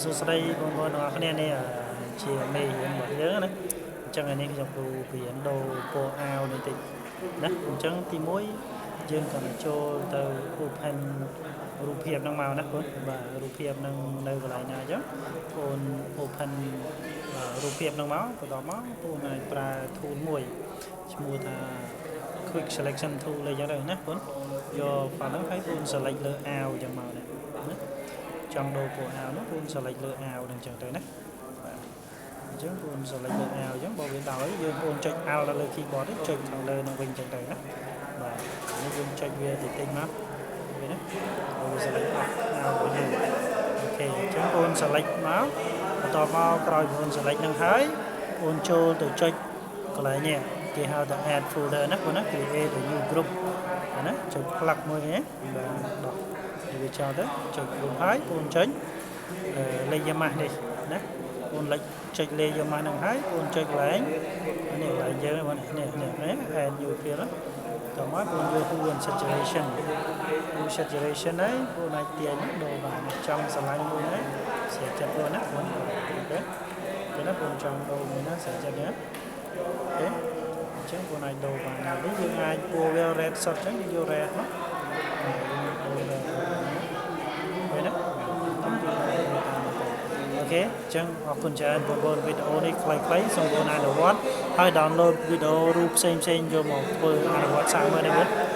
សួស្តីបងប្អូនទាំងអស់គ្នានេះជាមេរៀនរបស់យើងណាអញ្ចឹងថ្ងៃនេះខ្ញុំគ្រូរៀនដូរពណ៌អាវនេះតិចណាអញ្ចឹងទី1យើងក៏ចូលទៅ open រូបភាពហ្នឹងមកណាបងបាទរូបភាពហ្នឹងនៅកន្លែងណាអញ្ចឹងបង open រូបភាពហ្នឹងមកបន្តមកបងអាចប្រើ tool មួយឈ្មោះថា quick selection tool អីចឹងទៅណាបងយក file ហ្នឹងហើយបង select លើអាវអញ្ចឹងមកណាចង់ដូរពណ៌អាវនោះបង select លើអាវហ្នឹងអញ្ចឹងទៅណាបាទអញ្ចឹងបង select លើអាវអញ្ចឹងបើវាដល់ហើយយើងបងចុច Alt លើ keyboard ចុចខាងលើនឹងវិញអញ្ចឹងទៅណាបាទនេះយើងចុចវាតិចតិចមកវាណាបង select អស់អាវរបស់យើងអូខេអញ្ចឹងបង select មកបន្ទាប់មកក្រោយបង select ហ្នឹងហើយបងចូលទៅចុចកន្លែងនេះគេហៅថា add folder ណាបងណា create a new group ណាចុច plug មួយនេះបាទដោះវាចោលទៅចុច group ហើយបងចេញលេខយ៉ាម៉ាស់នេះណាបងលេខចុចលេខយ៉ាម៉ាស់ហ្នឹងហើយបងចុចកន្លែងនេះកន្លែងយើងបងនេះ add new field តោះមកបងយក hue and saturation ហើយបងអាចទាញដូរបានចង់ស្រឡាញ់មួយហ្នឹងស្រាច់ចិត្តបងណាបងអូខេចឹងណាបងចង់ដូរមួយណាស្រាច់ចិត្តណាអូខេអញ្ចឹងបងអាចដូរបានហើយនេះយើងអាចពណ៌វា red សុទ្ធអញ្ចឹងយើងយក red មកអូខេអញ្ចឹងអរគុណច្រើនបងប្អូនវីដេអូនេះខ្លីៗសូមបងអនុវត្តហើយ download វីដេអូរូបផ្សេងៗយកមកធ្វើអនុវត្តសាកមើលនេះវិញ